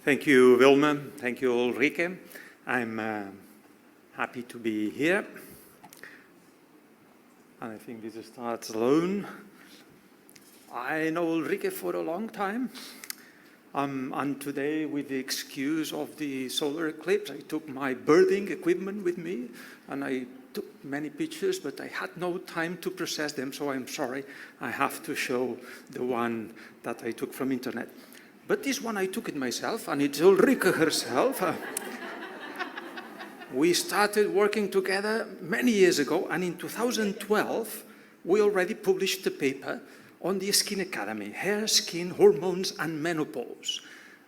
Thank you, Wilma. Thank you, Ulrike. I'm happy to be here. And I think this starts alone. I know Ulrike for a long time. And today, with the excuse of the solar eclipse, I took my birding equipment with me, and I took many pictures, but I had no time to process them, so I'm sorry. I have to show the one that I took from internet. But this one I took it myself, and it's Ulrike herself. We started working together many years ago, and in 2012, we already published a paper on the Skin Academy, hair, skin, hormones, and menopause.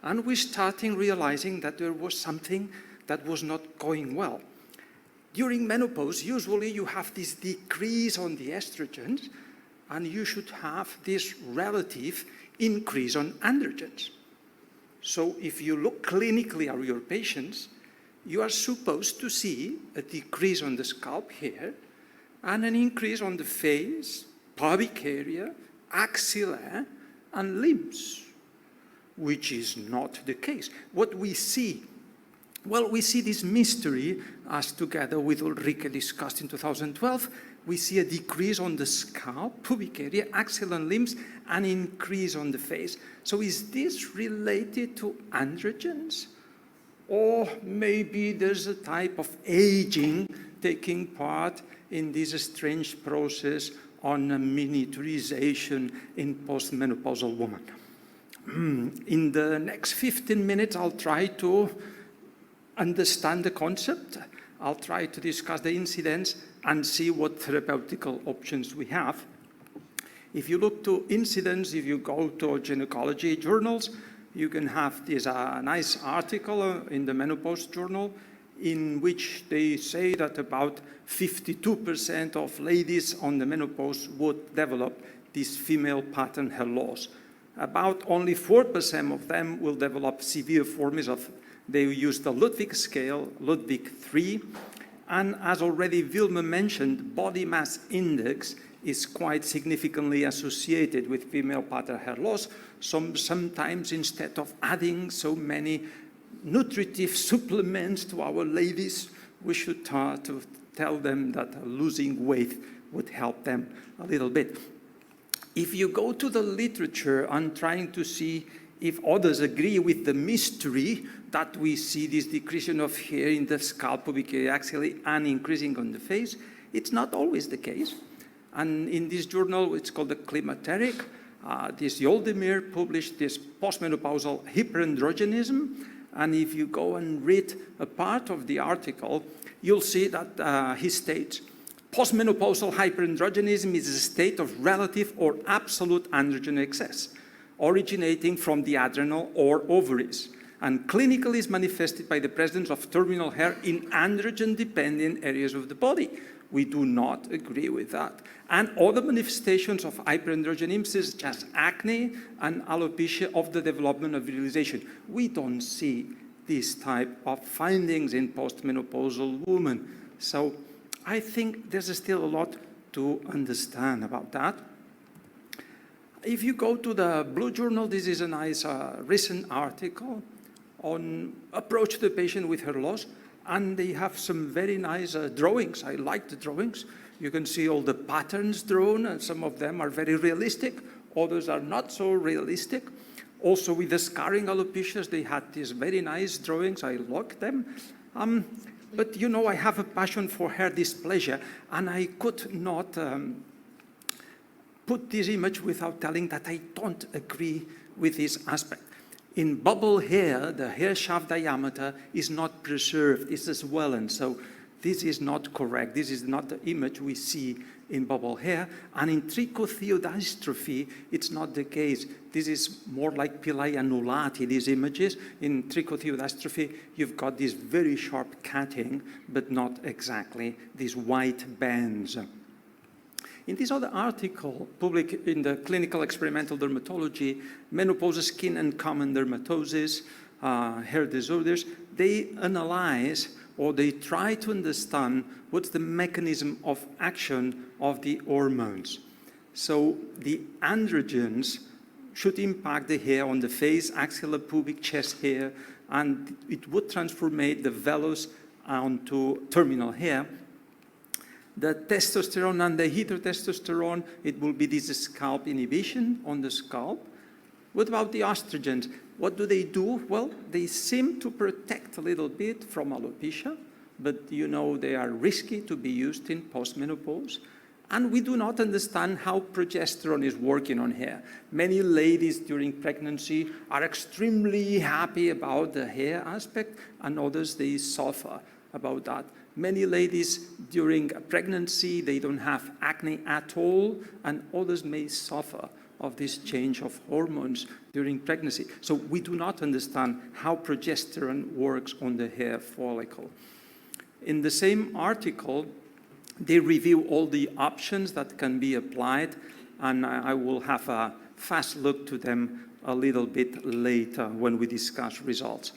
And we started realizing that there was something that was not going well. During menopause, usually you have this decrease on the estrogens, and you should have this relative increase on androgens. So if you look clinically at your patients, you are supposed to see a decrease on the scalp hair and an increase on the face, pubic area, axilla, and limbs, which is not the case. What we see, well, we see this mystery, as together with Ulrike discussed in 2012, we see a decrease on the scalp, pubic area, axilla, and limbs, and increase on the face. So is this related to androgens? Or maybe there's a type of aging taking part in this strange process on a miniaturization in post-menopausal women. In the next 15 minutes, I'll try to understand the concept. I'll try to discuss the incidence and see what therapeutical options we have. If you look to incidence, if you go to gynecology journals, you can have this nice article in the menopause journal in which they say that about 52% of ladies on the menopause would develop this female pattern hair loss. About only 4% of them will develop severe forms of, they use the Ludwig scale, Ludwig 3, and as already Wilma mentioned, body mass index is quite significantly associated with female pattern hair loss. Sometimes instead of adding so many nutritive supplements to our ladies, we should start to tell them that losing weight would help them a little bit. If you go to the literature and trying to see if others agree with the mystery that we see this decreasing of hair in the scalp, pubic area, axilla, and increasing on the face, it's not always the case. And in this journal, it's called the Climateric, this Yoldemir published this post-menopausal hyperandrogenism. And if you go and read a part of the article, you'll see that he states, post-menopausal hyperandrogenism is a state of relative or absolute androgen excess, originating from the adrenal or ovaries, and clinically is manifested by the presence of terminal hair in androgen-dependent areas of the body. We do not agree with that. And other manifestations of hyperandrogenism, such as acne and alopecia of the development of virilization. We don't see this type of findings in postmenopausal women. So I think there's still a lot to understand about that. If you go to the Blue Journal, this is a nice recent article on approach to the patient with hair loss. And they have some very nice drawings. I like the drawings. You can see all the patterns drawn, and some of them are very realistic. Others are not so realistic. Also with the scarring alopecias, they had these very nice drawings. I like them. But you know, I have a passion for hair dysplasia, and I could not put this image without telling that I don't agree with this aspect. In bubble hair, the hair shaft diameter is not preserved, it's swollen. So this is not correct. This is not the image we see in bubble hair. And in trichothiodystrophy, it's not the case. This is more like pilae annulati, these images. In trichothiodystrophy, you've got this very sharp cutting, but not exactly these white bands. In this other article, published in the Clinical Experimental Dermatology, Menopause, Skin and Common Dermatosis, Hair Disorders, they analyze or they try to understand what's the mechanism of action of the hormones. So the androgens should impact the hair on the face, axillary, pubic, chest hair, and it would transformate the vellus onto terminal hair. The testosterone and the testosterone, it will be this scalp inhibition on the scalp. What about the estrogens? What do they do? Well, they seem to protect a little bit from alopecia, but you know they are risky to be used in post-menopause. And we do not understand how progesterone is working on hair. Many ladies during pregnancy are extremely happy about the hair aspect, and others, they suffer about that. Many ladies during pregnancy, they don't have acne at all, and others may suffer of this change of hormones during pregnancy. So we do not understand how progesterone works on the hair follicle. In the same article, they review all the options that can be applied, and I will have a fast look to them a little bit later when we discuss results.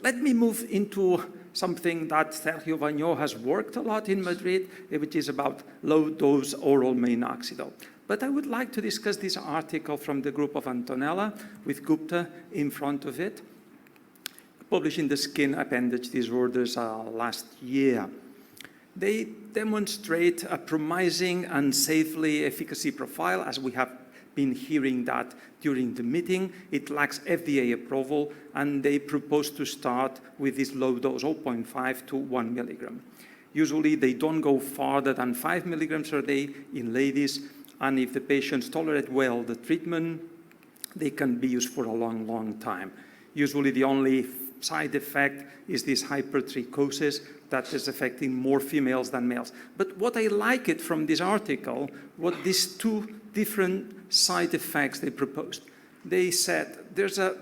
Let me move into something that Sergio Baño has worked a lot in Madrid, which is about low-dose oral minoxidil. But I would like to discuss this article from the group of Antonella with Gupta in front of it, published in the Skin Appendage Disorders last year. They demonstrate a promising and safely efficacy profile, as we have been hearing that during the meeting. It lacks FDA approval, and they propose to start with this low dose, 0.5 to 1 milligram. Usually, they don't go farther than 5 milligrams per day in ladies, and if the patients tolerate well the treatment, they can be used for a long, long time. Usually, the only side effect is this hypertrichosis that is affecting more females than males. But what I like it from this article, what these two different side effects they proposed. They said there's a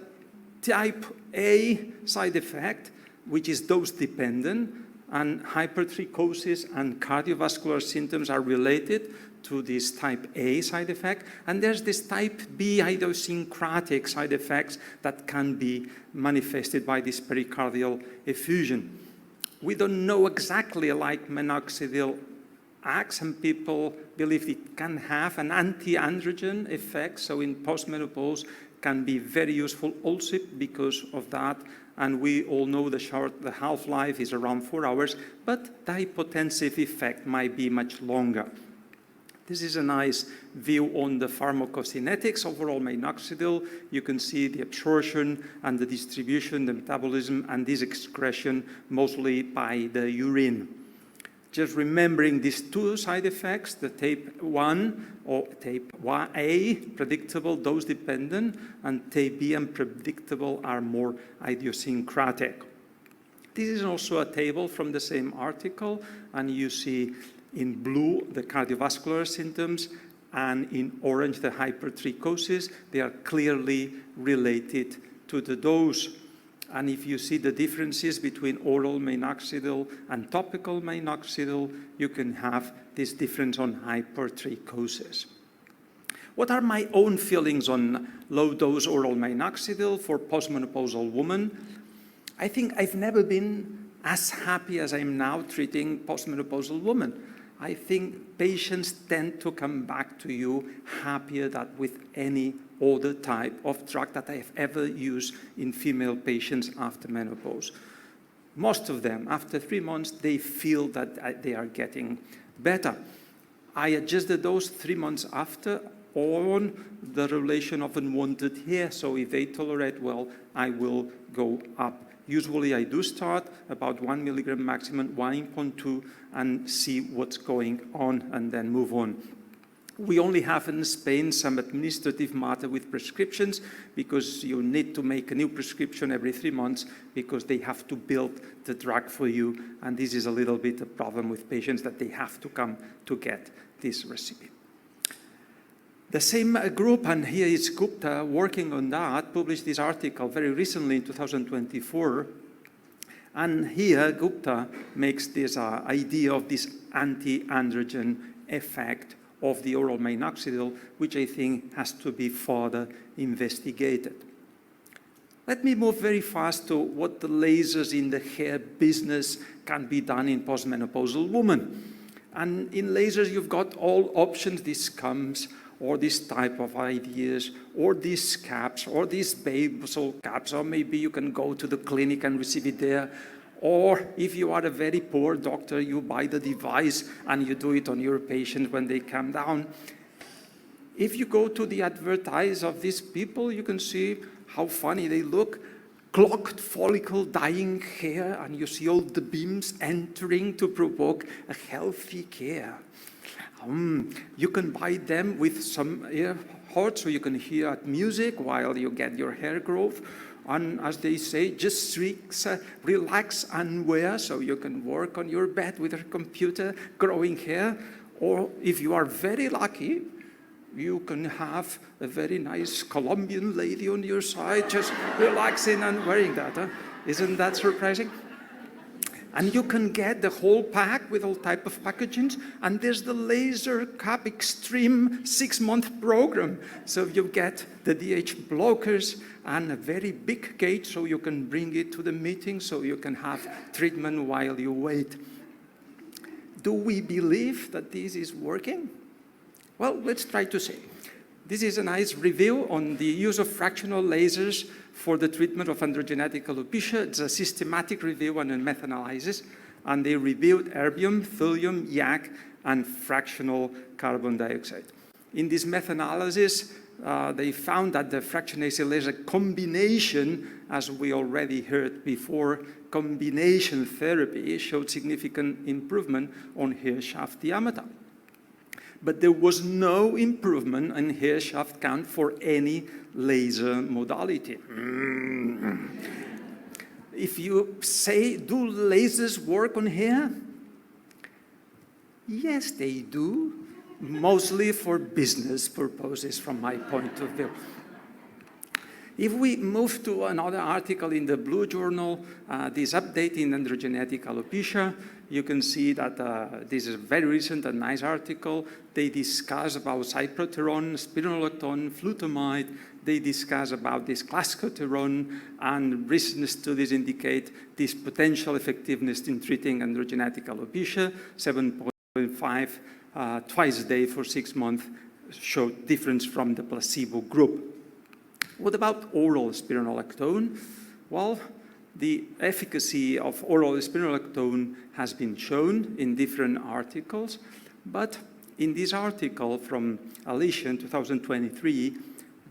type A side effect, which is dose-dependent, and hypertrichosis and cardiovascular symptoms are related to this type A side effect. And there's this type B idiosyncratic side effects that can be manifested by this pericardial effusion. We don't know exactly like minoxidil acts, and people believe it can have an anti-androgen effect, so in postmenopause can be very useful also because of that. And we all know the half-life is around 4 hours, but the hypotensive effect might be much longer. This is a nice view on the pharmacokinetics of oral minoxidil. You can see the absorption and the distribution, the metabolism, and this excretion mostly by the urine. Just remembering these two side effects, the type 1 or type A, predictable, dose-dependent, and type B, unpredictable, are more idiosyncratic. This is also a table from the same article, and you see in blue the cardiovascular symptoms, and in orange the hypertrichosis. They are clearly related to the dose. And if you see the differences between oral minoxidil and topical minoxidil, you can have this difference on hypertrichosis. What are my own feelings on low-dose oral minoxidil for postmenopausal women? I think I've never been as happy as I am now treating postmenopausal women. I think patients tend to come back to you happier than with any other type of drug that I have ever used in female patients after menopause. Most of them, after 3 months, they feel that they are getting better. I adjust the dose 3 months after on the relation of unwanted hair, so if they tolerate well, I will go up. Usually I do start about 1 milligram maximum, 1.2, and see what's going on and then move on. We only have in Spain some administrative matter with prescriptions because you need to make a new prescription every 3 months because they have to build the drug for you. And this is a little bit a problem with patients that they have to come to get this recipe. The same group, and here is Gupta working on that, published this article very recently in 2024. And here Gupta makes this idea of this anti-androgen effect of the oral minoxidil, which I think has to be further investigated. Let me move very fast to what the lasers in the hair business can be done in postmenopausal women. And in lasers, you've got all options. This comes or this type of ideas, or these caps, or these basal caps, or maybe you can go to the clinic and receive it there. Or if you are a very poor doctor, you buy the device and you do it on your patient when they come down. If you go to the advertise of these people, you can see how funny they look. Clogged follicle, dying hair, and you see all the beams entering to provoke a healthy care. You can buy them with some ear pods so you can hear music while you get your hair growth. And as they say, just relax and wear so you can work on your bed with a computer growing hair. Or if you are very lucky, you can have a very nice Colombian lady on your side just relaxing and wearing that. Huh? Isn't that surprising? And you can get the whole pack with all type of packagings. And there's the Laser Cap Extreme 6-month program. So you get the DH blockers and a very big gauge so you can bring it to the meeting so you can have treatment while you wait. Do we believe that this is working? Well, let's try to see. This is a nice review on the use of fractional lasers for the treatment of androgenetic alopecia. It's a systematic review and a meta-analysis, and they reviewed erbium, thulium, YAG, and fractional carbon dioxide. In this meta-analysis, they found that the fractionated laser combination, as we already heard before, combination therapy showed significant improvement on hair shaft diameter. But there was no improvement in hair shaft count for any laser modality. If you say, do lasers work on hair? Yes, they do, mostly for business purposes from my point of view. If we move to another article in the Blue Journal, this update in androgenetic alopecia, you can see that this is a very recent and nice article. They discuss about cyproterone, spironolactone, flutamide. They discuss about this clascoterone, and recent studies indicate this potential effectiveness in treating androgenetic alopecia. 7.5 twice a day for 6 months showed difference from the placebo group. What about oral spironolactone? Well, the efficacy of oral spironolactone has been shown in different articles, but in this article from Alicia in 2023,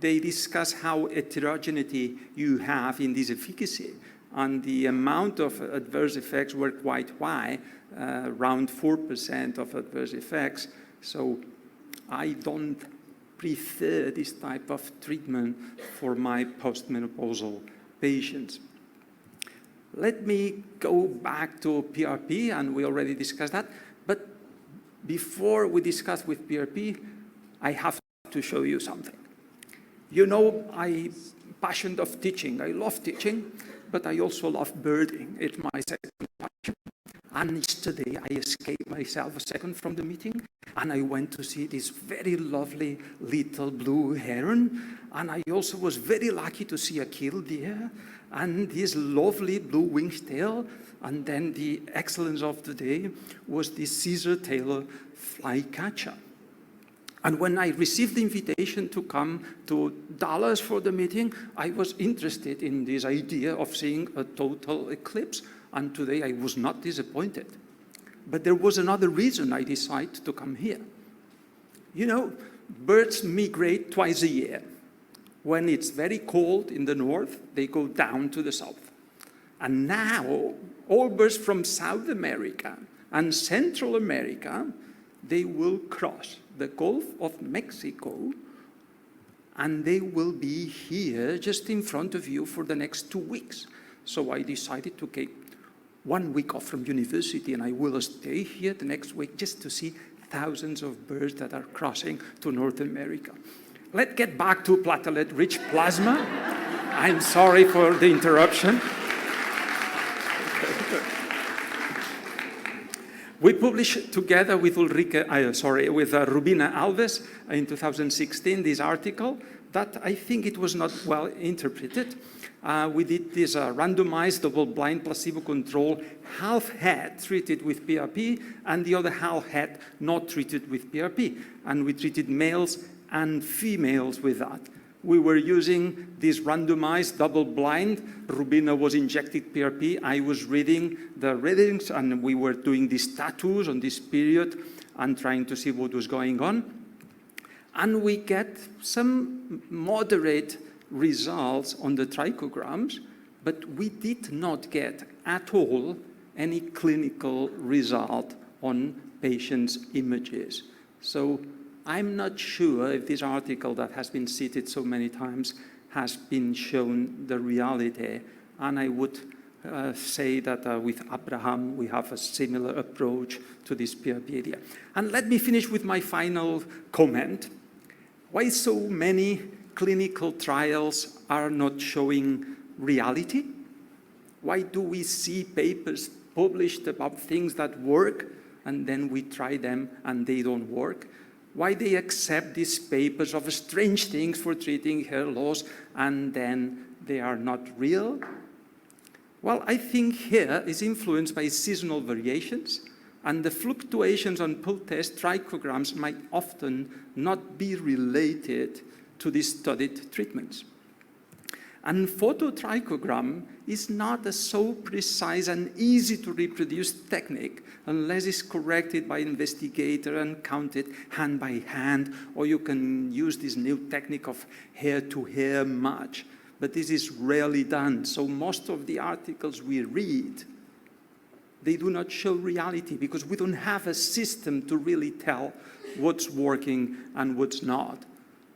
they discuss how heterogeneity you have in this efficacy, and the amount of adverse effects were quite high, around 4% of adverse effects. So I don't prefer this type of treatment for my post-menopausal patients. Let me go back to PRP, and we already discussed that. But before we discuss with PRP, I have to show you something. You know, I'm passionate of teaching. I love teaching, but I also love birding. It's my second passion. And yesterday, I escaped myself a second from the meeting, and I went to see this very lovely little blue heron. And I also was very lucky to see a killdeer and this lovely blue winged tail. And then the excellence of the day was this scissor-tailed flycatcher. And when I received the invitation to come to Dallas for the meeting, I was interested in this idea of seeing a total eclipse. And today I was not disappointed. But there was another reason I decided to come here. You know, birds migrate twice a year. When it's very cold in the north, they go down to the south. And now, all birds from South America and Central America, they will cross the Gulf of Mexico, and they will be here just in front of you for the next 2 weeks. So I decided to take 1 week off from university, and I will stay here the next week just to see thousands of birds that are crossing to North America. Let's get back to platelet-rich plasma. I'm sorry for the interruption. We published together with Rubina Alves in 2016 this article that I think it was not well interpreted. We did this randomized double-blind placebo-controlled half-head treated with PRP and the other half-head not treated with PRP. And we treated males and females with that. We were using this randomized, double-blind. Rubina was injected PRP. I was reading the readings, and we were doing these tattoos on this period and trying to see what was going on. And we get some moderate results on the trichograms, but we did not get at all any clinical result on patients' images. So I'm not sure if this article that has been cited so many times has been shown the reality. And I would say that with Abraham, we have a similar approach to this PRP idea. And let me finish with my final comment. Why so many clinical trials are not showing reality? Why do we see papers published about things that work, and then we try them and they don't work? Why they accept these papers of strange things for treating hair loss and then they are not real? Well, I think hair is influenced by seasonal variations, and the fluctuations on pull-test trichograms might often not be related to the studied treatments. And phototrichogram is not a so precise and easy to reproduce technique unless it's corrected by investigator and counted hand by hand, or you can use this new technique of hair-to-hair match. But this is rarely done, so most of the articles we read, they do not show reality because we don't have a system to really tell what's working and what's not.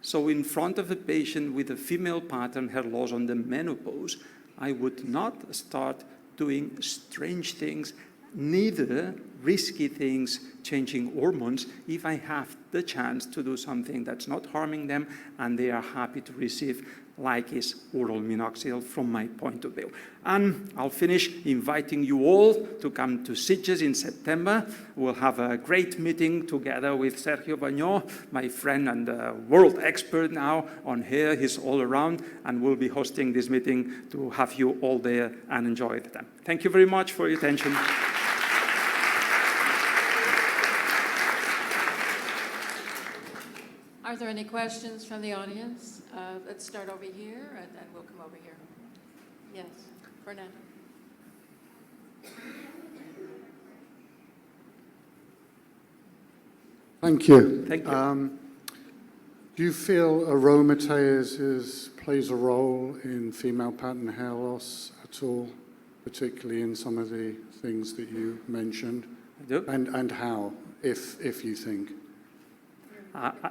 So in front of a patient with a female pattern hair loss on the menopause, I would not start doing strange things, neither risky things, changing hormones, if I have the chance to do something that's not harming them and they are happy to receive, like is oral minoxidil from my point of view. And I'll finish inviting you all to come to Sitges in September. We'll have a great meeting together with Sergio Bagnot, my friend and world expert now on hair. He's all around, and we'll be hosting this meeting to have you all there and enjoy the time. Thank you very much for your attention. Are there any questions from the audience? Let's start over here, and then we'll come over here. Yes, Fernando. Thank you. Thank you. Do you feel aromatase plays a role in female pattern hair loss at all, particularly in some of the things that you mentioned? I do. And how, if you think?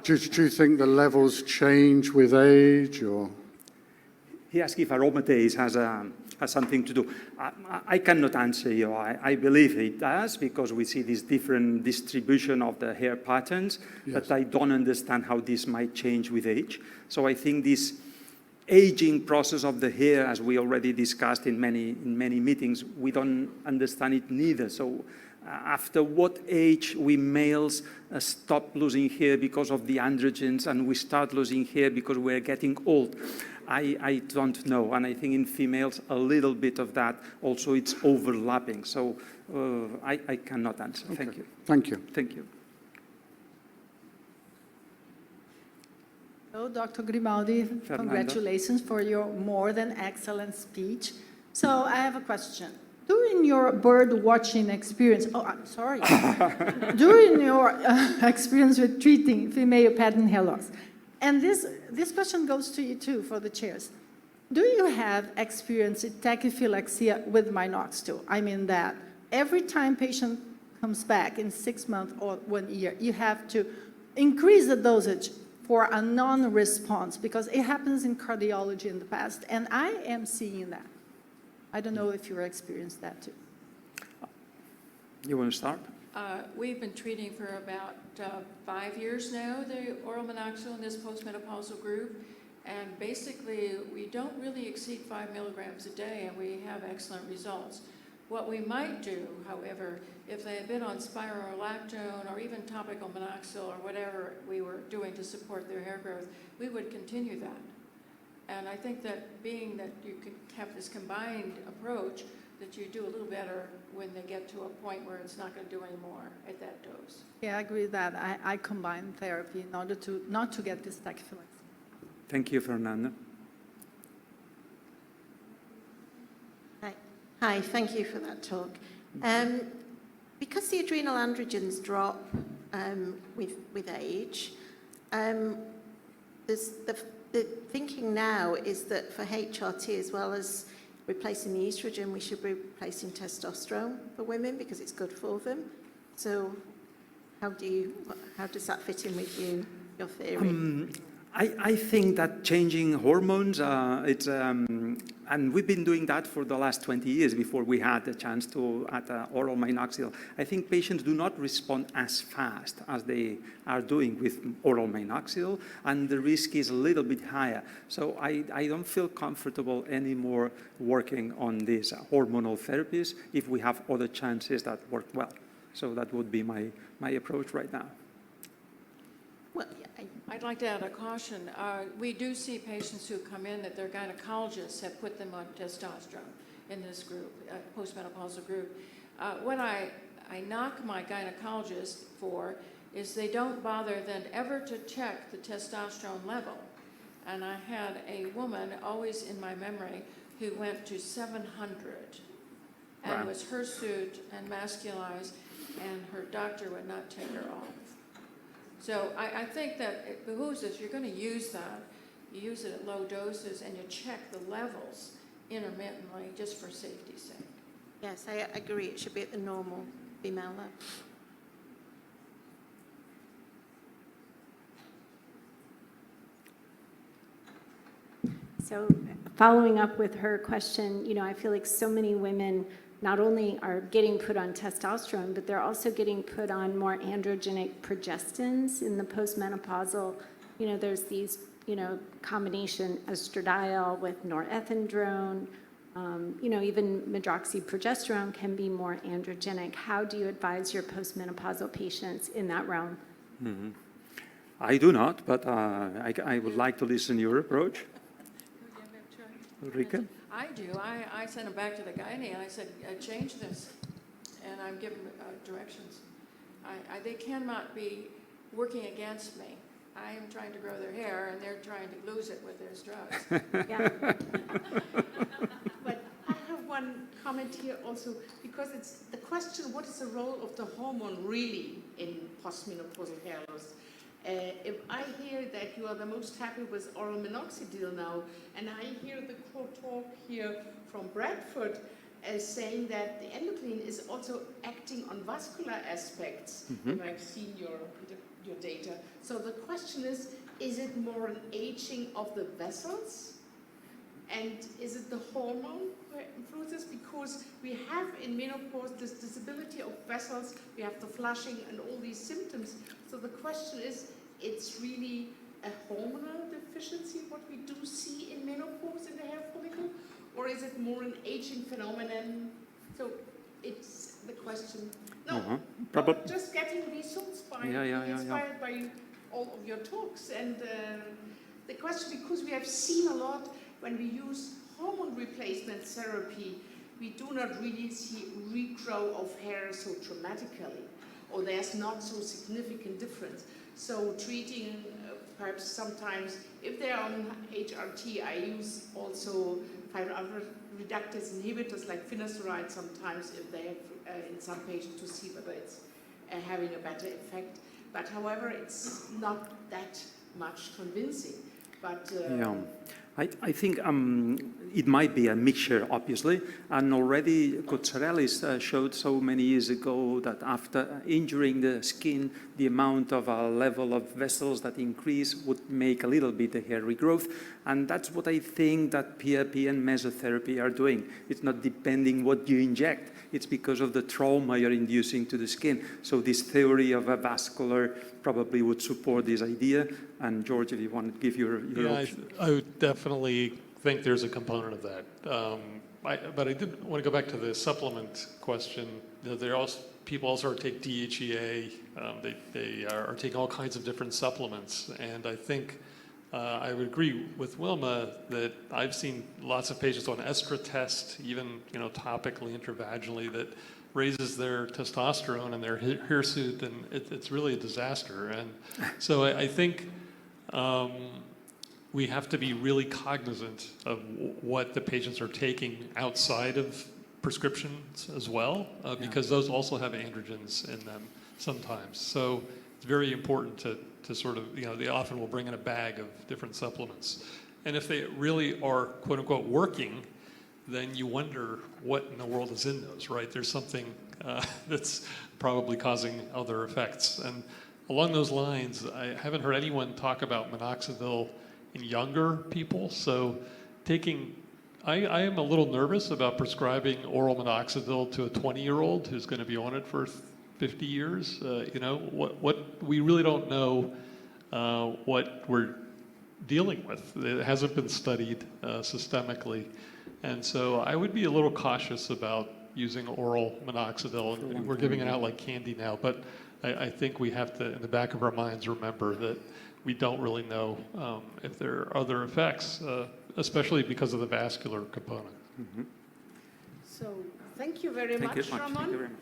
Do you think the levels change with age, or? He asked if aromatase has something to do. I cannot answer you. I believe it does because we see this different distribution of the hair patterns, yes. But I don't understand how this might change with age. So I think this aging process of the hair, as we already discussed in many meetings, we don't understand it neither. So after what age we males stop losing hair because of the androgens and we start losing hair because we're getting old, I don't know. And I think in females, a little bit of that also it's overlapping. So I cannot answer. Okay. Thank you. Thank you. Thank you. Hello, Dr. Grimaldi. Fernanda. Congratulations for your more than excellent speech. So I have a question. During your bird watching experience, during your experience with treating female pattern hair loss, and this question goes to you too for the chairs. Do you have experience with tachyphylaxia with minoxidil? I mean that every time patient comes back in 6 months or 1 year, you have to increase the dosage for a non-response because it happens in cardiology in the past, and I am seeing that. I don't know if you experienced that too. You want to start? We've been treating for about 5 years now, the oral minoxidil in this post-menopausal group. And basically, we don't really exceed 5 milligrams a day, and we have excellent results. What we might do, however, if they had been on spirolactone or even topical minoxidil or whatever we were doing to support their hair growth, we would continue that. And I think that being that you can have this combined approach that you do a little better when they get to a point where it's not going to do any more at that dose. Yeah, I agree with that. I combine therapy in order to not to get this tachyphylaxis. Thank you, Fernanda. Hi, thank you for that talk. Because the adrenal androgens drop with age, there's the thinking now is that for HRT, as well as replacing the estrogen, we should be replacing testosterone for women because it's good for them. So how does that fit in with your theory? I think that changing hormones, and we've been doing that for the last 20 years before we had the chance to add oral minoxidil. I think patients do not respond as fast as they are doing with oral minoxidil, and the risk is a little bit higher. So I don't feel comfortable anymore working on these hormonal therapies if we have other chances that work well. So that would be my approach right now. Well, I'd like to add a caution. We do see patients who come in that their gynecologists have put them on testosterone in this group, post-menopausal group. What I knock my gynecologist for is they don't bother then ever to check the testosterone level. And I had a woman always in my memory who went to 700 and Wow. was hirsute and masculized, and her doctor would not take her off. So I think that it behooves us, you're going to use that, you use it at low doses, and you check the levels intermittently just for safety's sake. yes, I agree. It should be at the normal female level. So following up with her question, I feel like so many women not only are getting put on testosterone, but they're also getting put on more androgenic progestins in the postmenopausal. There's these, combination estradiol with norethindrone. Even medroxyprogesterone can be more androgenic. How do you advise your postmenopausal patients in that realm? Mm-hmm. I do not, but I would like to listen to your approach. Ulrika? I do. I sent them back to the gynae and I said, change this. And I'm giving directions. They cannot be working against me. I am trying to grow their hair and they're trying to lose it with those drugs. Yeah. But I have one comment here also, because it's the question, what is the role of the hormone really in postmenopausal hair loss? If I hear that you are the most happy with oral minoxidil now, and I hear the talk here from Bradford as saying that the endocrine is also acting on vascular aspects, if I've seen your data. So the question is it more an aging of the vessels? And is it the hormone that influences? Because we have in menopause this disability of vessels, we have the flushing and all these symptoms. So the question is, it's really a hormonal deficiency, what we do see in menopause in the hair follicle? Or is it more an aging phenomenon? So it's the question. No, just getting results by inspired by all of your talks. And the question, because we have seen a lot when we use hormone replacement therapy, we do not really see regrow of hair so dramatically, or there's not so significant difference. So treating, perhaps sometimes, if they're on HRT, I use also 5-alpha reductase inhibitors like finasteride sometimes if they have in some patients to see whether it's having a better effect. But however, it's not that much convincing. But I think it might be a mixture, obviously, and already Cozzarelli showed so many years ago that after injuring the skin, the amount of a level of vessels that increase would make a little bit of hair regrowth, and that's what I think that PRP and mesotherapy are doing. It's not depending what you inject, it's because of the trauma you're inducing to the skin. So this theory of a vascular probably would support this idea. And George, if you want to give your option. I would definitely think there's a component of that. But I did want to go back to the supplement question. People also take DHEA. They are taking all kinds of different supplements. And I think I would agree with Wilma that I've seen lots of patients on estra test, even topically, intravaginally, that raises their testosterone and their hirsute, and it's really a disaster. And so I think we have to be really cognizant of what the patients are taking outside of prescriptions as well, because those also have androgens in them sometimes. So it's very important to sort of, they often will bring in a bag of different supplements. And if they really are, quote unquote, working, then you wonder what in the world is in those, right? There's something that's probably causing other effects. And along those lines, I haven't heard anyone talk about minoxidil in younger people. So I am a little nervous about prescribing oral minoxidil to a 20-year-old who's going to be on it for 50 years. What we really don't know what we're dealing with. It hasn't been studied systemically. And so I would be a little cautious about using oral minoxidil. And we're giving it out like candy now, but I think we have to, in the back of our minds, remember that we don't really know if there are other effects, especially because of the vascular component. So thank you very much, Ramon. Thank you very much.